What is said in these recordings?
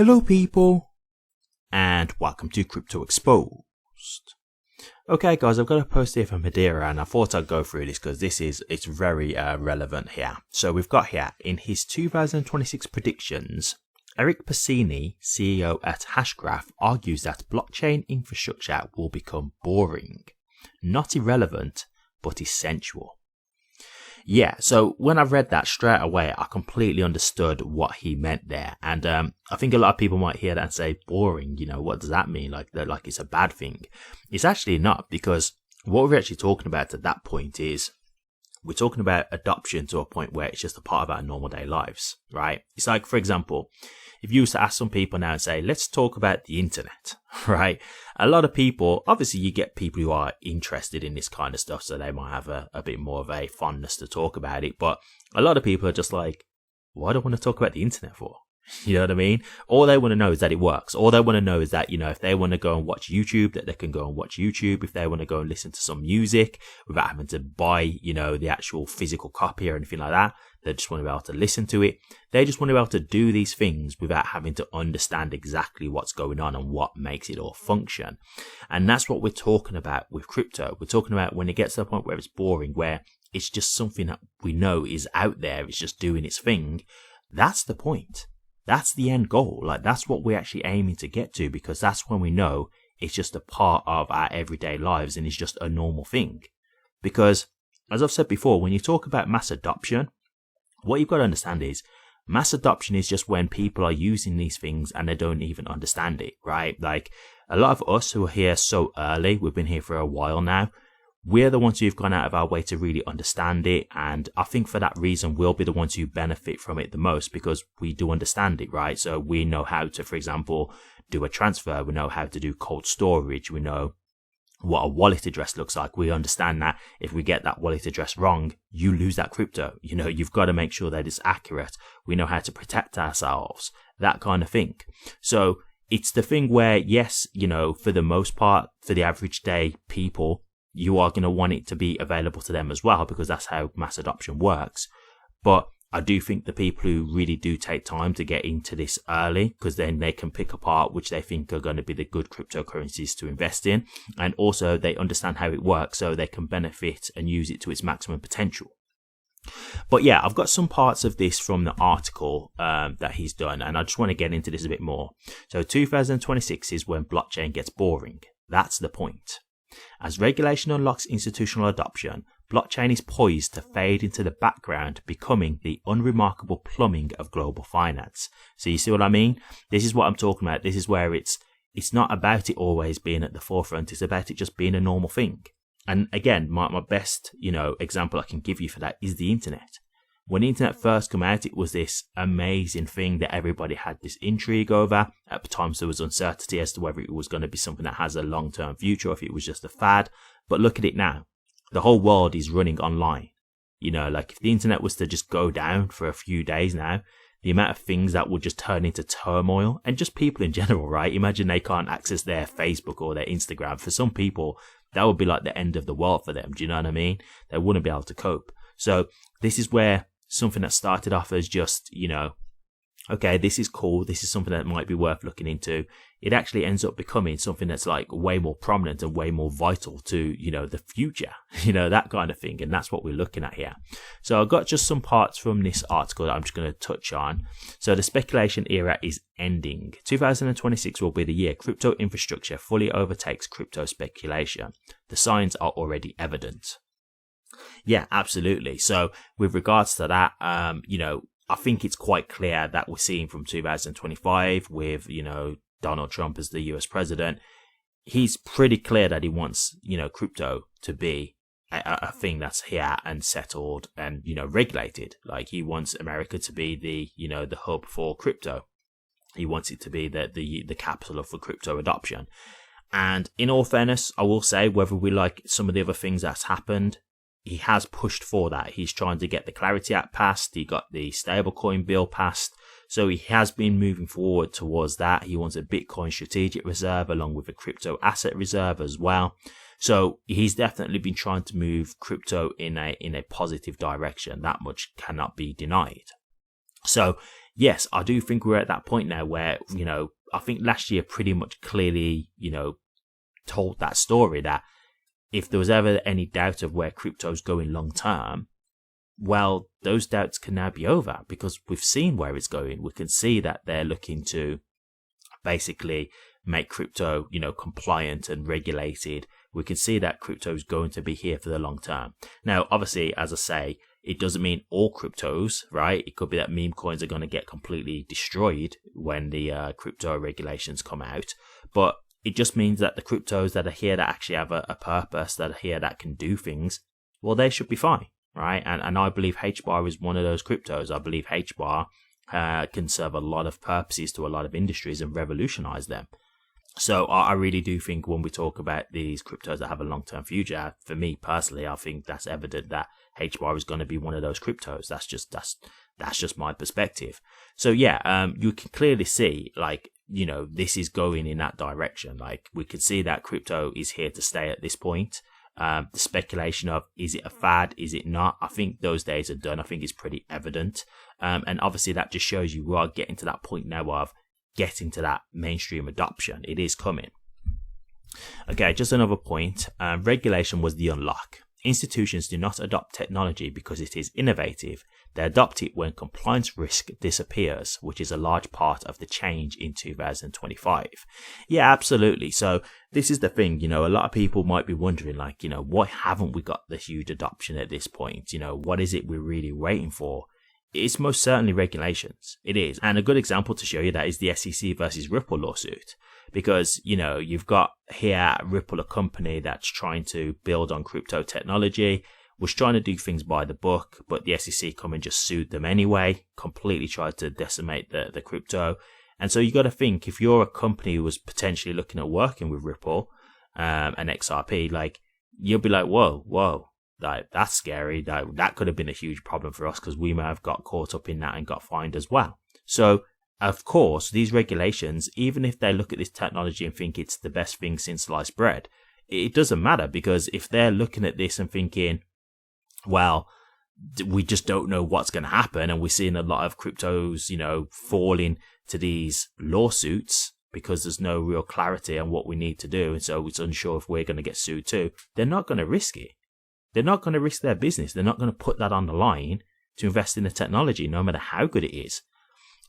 Hello people, and welcome to Crypto Exposed. Okay guys, I've got a post here from Hedera and I thought I'd go through this because it's very relevant here. So we've got here, in his 2026 predictions, Eric Pacini, CEO at Hashgraph, argues that blockchain infrastructure will become boring. Not irrelevant, but essential. Yeah, so when I read that straight away, I completely understood what he meant there. And I think a lot of people might hear that and say, boring, what does that mean? Like it's a bad thing. It's actually not, because what we're actually talking about at that point is we're talking about adoption to a point where it's just a part of our normal day lives, right? It's like, for example, if you used to ask some people now and say, let's talk about the internet, right? A lot of people, obviously you get people who are interested in this kind of stuff, so they might have a bit more of a fondness to talk about it. But a lot of people are just like, what do I want to talk about the internet for? You know what I mean? All they want to know is that it works. All they want to know is that, if they want to go and watch YouTube, that they can go and watch YouTube. If they want to go and listen to some music without having to buy, the actual physical copy or anything like that, they just want to be able to listen to it. They just want to be able to do these things without having to understand exactly what's going on and what makes it all function. And that's what we're talking about with crypto. We're talking about when it gets to the point where it's boring, where it's just something that we know is out there. It's just doing its thing. That's the point. That's the end goal. Like, that's what we're actually aiming to get to, because that's when we know it's just a part of our everyday lives and it's just a normal thing. Because, as I've said before, when you talk about mass adoption, what you've got to understand is mass adoption is just when people are using these things and they don't even understand it, right? Like, a lot of us who are here so early, we've been here for a while now, we're the ones who've gone out of our way to really understand it. And I think for that reason, we'll be the ones who benefit from it the most, because we do understand it, right? So we know how to, for example, do a transfer. We know how to do cold storage. We know what a wallet address looks like. We understand that if we get that wallet address wrong, you lose that crypto. You've got to make sure that it's accurate. We know how to protect ourselves, that kind of thing. So it's the thing where, yes, for the most part, for the average day people, you are going to want it to be available to them as well, because that's how mass adoption works. But I do think the people who really do take time to get into this early, because then they can pick apart which they think are going to be the good cryptocurrencies to invest in. And also they understand how it works, so they can benefit and use it to its maximum potential. But yeah, I've got some parts of this from the article that he's done, and I just want to get into this a bit more. So 2026 is when blockchain gets boring. That's the point. As regulation unlocks institutional adoption, blockchain is poised to fade into the background, becoming the unremarkable plumbing of global finance. So you see what I mean? This is what I'm talking about. This is where it's not about it always being at the forefront. It's about it just being a normal thing. And again, my best, example I can give you for that is the internet. When the internet first came out, it was this amazing thing that everybody had this intrigue over. At times there was uncertainty as to whether it was going to be something that has a long-term future or if it was just a fad. But look at it now. The whole world is running online. Like if the internet was to just go down for a few days now, the amount of things that would just turn into turmoil, and just people in general, right? Imagine they can't access their Facebook or their Instagram. For some people, that would be like the end of the world for them. Do you know what I mean? They wouldn't be able to cope. So this is where something that started off as just, okay, this is cool, this is something that might be worth looking into, it actually ends up becoming something that's like way more prominent and way more vital to, the future, that kind of thing. And that's what we're looking at here. So I've got just some parts from this article that I'm just going to touch on. So the speculation era is ending. 2026 will be the year crypto infrastructure fully overtakes crypto speculation. The signs are already evident. Yeah, absolutely. So with regards to that, I think it's quite clear that we're seeing from 2025 with, Donald Trump as the US president, he's pretty clear that he wants, crypto to be a thing that's here and settled and, regulated. Like he wants America to be the hub for crypto. He wants it to be the capital for crypto adoption. And in all fairness, I will say, whether we like some of the other things that's happened, he has pushed for that. He's trying to get the Clarity Act passed. He got the stablecoin bill passed. So he has been moving forward towards that. He wants a Bitcoin strategic reserve along with a crypto asset reserve as well. So he's definitely been trying to move crypto in a positive direction. That much cannot be denied. So yes, I do think we're at that point now where, I think last year pretty much clearly, told that story that if there was ever any doubt of where crypto's going long term, well, those doubts can now be over because we've seen where it's going. We can see that they're looking to basically make crypto, compliant and regulated. We can see that crypto is going to be here for the long term. Now, obviously, as I say, it doesn't mean all cryptos, right? It could be that meme coins are going to get completely destroyed when the crypto regulations come out. But it just means that the cryptos that are here that actually have a purpose, that are here that can do things, well, they should be fine, right? And I believe HBAR is one of those cryptos. I believe HBAR can serve a lot of purposes to a lot of industries and revolutionize them. So I really do think when we talk about these cryptos that have a long-term future, for me personally, I think that's evident that HBAR is going to be one of those cryptos. That's just my perspective. So yeah, you can clearly see, like, this is going in that direction. Like, we can see that crypto is here to stay at this point. The speculation of, is it a fad? Is it not? I think those days are done. I think it's pretty evident. And obviously that just shows you we are getting to that point now of getting to that mainstream adoption. It is coming. Okay, just another point. Regulation was the unlock. Institutions do not adopt technology because it is innovative. They adopt it when compliance risk disappears, which is a large part of the change in 2025. Yeah, absolutely. So this is the thing, a lot of people might be wondering, like, why haven't we got the huge adoption at this point? What is it we're really waiting for? It's most certainly regulations. It is. And a good example to show you that is the SEC versus Ripple lawsuit. Because, you've got here Ripple, a company that's trying to build on crypto technology, was trying to do things by the book, but the SEC come and just sued them anyway, completely tried to decimate the crypto. And so you got to think, if you're a company who was potentially looking at working with Ripple and XRP, like, you'll be like, whoa. Like, that's scary. That could have been a huge problem for us because we may have got caught up in that and got fined as well. So, of course, these regulations, even if they look at this technology and think it's the best thing since sliced bread, it doesn't matter, because if they're looking at this and thinking, well, we just don't know what's going to happen, and we're seeing a lot of cryptos, falling to these lawsuits because there's no real clarity on what we need to do, and so it's unsure if we're going to get sued too, they're not going to risk it. They're not going to risk their business. They're not going to put that on the line to invest in the technology, no matter how good it is.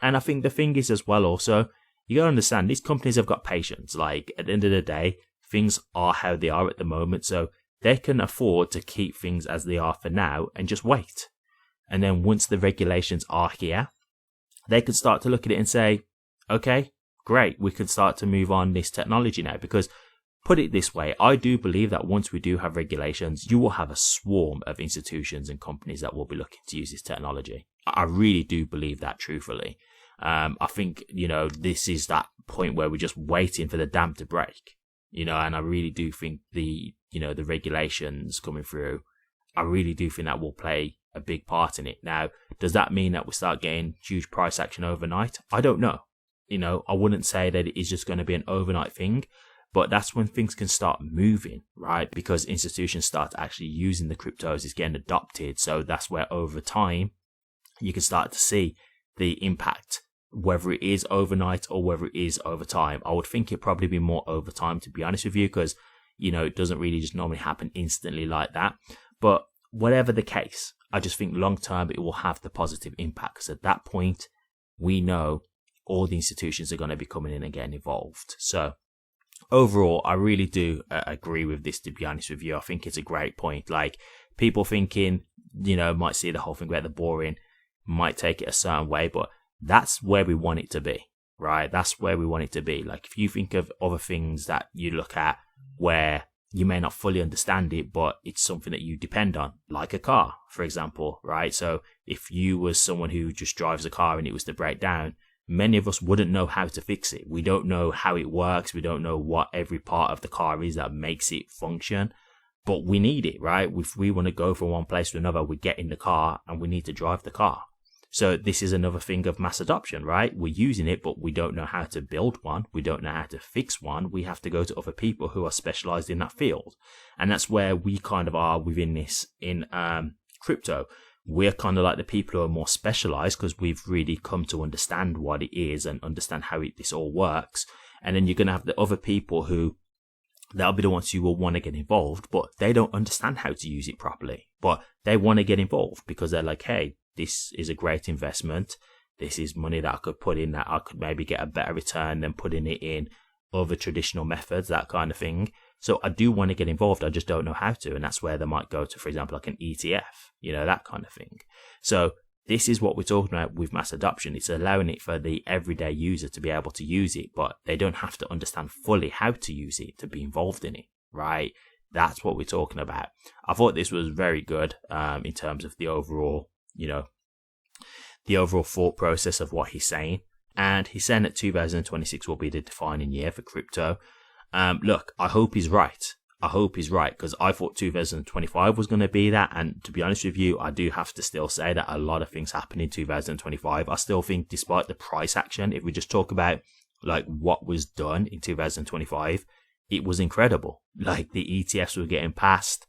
And I think the thing is as well, also, you got to understand, these companies have got patience. Like, at the end of the day, things are how they are at the moment. So they can afford to keep things as they are for now and just wait. And then once the regulations are here, they can start to look at it and say, okay, great, we can start to move on this technology now. Because put it this way, I do believe that once we do have regulations, you will have a swarm of institutions and companies that will be looking to use this technology. I really do believe that, truthfully. I think, this is that point where we're just waiting for the dam to break, and I really do think the regulations coming through, I really do think that will play a big part in it. Now, does that mean that we start getting huge price action overnight? I don't know. I wouldn't say that it is just going to be an overnight thing, but that's when things can start moving, right? Because institutions start actually using the cryptos, it's getting adopted. So that's where over time, you can start to see the impact, whether it is overnight or whether it is over time. I would think it'd probably be more over time, to be honest with you, because, it doesn't really just normally happen instantly like that. But whatever the case, I just think long term, it will have the positive impact, because at that point, we know all the institutions are going to be coming in and getting involved. So overall, I really do agree with this, to be honest with you. I think it's a great point. Like, people thinking, might see the whole thing about the boring, might take it a certain way, but that's where we want it to be, right? That's where we want it to be. Like, if you think of other things that you look at where you may not fully understand it, but it's something that you depend on, like a car, for example, right? So if you was someone who just drives a car and it was to break down, many of us wouldn't know how to fix it. We don't know how it works. We don't know what every part of the car is that makes it function, but we need it, right? If we want to go from one place to another, we get in the car and we need to drive the car. So this is another thing of mass adoption, right? We're using it, but we don't know how to build one. We don't know how to fix one. We have to go to other people who are specialized in that field. And that's where we kind of are within this in crypto. we're kind of like the people who are more specialized because we've really come to understand what it is and understand how this all works. And then you're going to have the other people who, they'll be the ones who will want to get involved, but they don't understand how to use it properly. But they want to get involved because they're like, hey, this is a great investment. This is money that I could put in that I could maybe get a better return than putting it in other traditional methods, that kind of thing. So I do want to get involved. I just don't know how to. And that's where they might go to, for example, like an ETF, that kind of thing. So this is what we're talking about with mass adoption. It's allowing it for the everyday user to be able to use it, but they don't have to understand fully how to use it to be involved in it, right? That's what we're talking about. I thought this was very good in terms of the overall, the overall thought process of what he's saying. And he's saying that 2026 will be the defining year for crypto. Look, I hope he's right. I hope he's right, because I thought 2025 was going to be that. And to be honest with you, I do have to still say that a lot of things happen in 2025. I still think, despite the price action, if we just talk about like what was done in 2025, it was incredible. Like the ETFs were getting passed,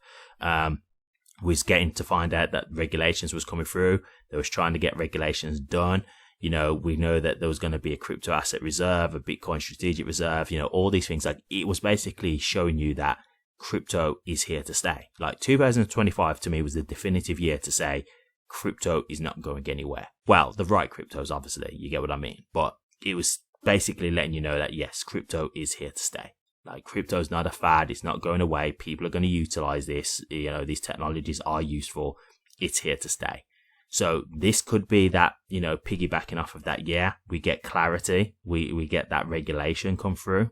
was getting to find out that regulations was coming through. They was trying to get regulations done. We know that there was going to be a crypto asset reserve, a Bitcoin strategic reserve, all these things. Like it was basically showing you that crypto is here to stay. Like 2025 to me was the definitive year to say crypto is not going anywhere. Well, the right cryptos, obviously, you get what I mean. But it was basically letting you know that yes, crypto is here to stay. Like crypto is not a fad. It's not going away. People are going to utilize this. These technologies are useful. It's here to stay. So this could be that, piggybacking off of that year, we get clarity. We get that regulation come through.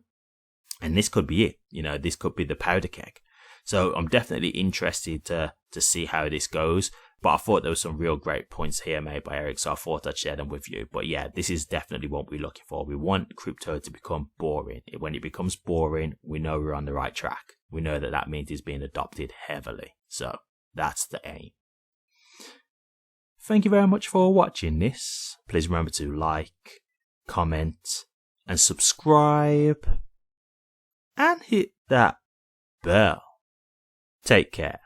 And this could be it. This could be the powder keg. So I'm definitely interested to see how this goes. But I thought there was some real great points here made by Eric, so I thought I'd share them with you. But yeah, this is definitely what we're looking for. We want crypto to become boring. When it becomes boring, we know we're on the right track. We know that means it's being adopted heavily. So that's the aim. Thank you very much for watching this. Please remember to like, comment, and subscribe. And hit that bell. Take care.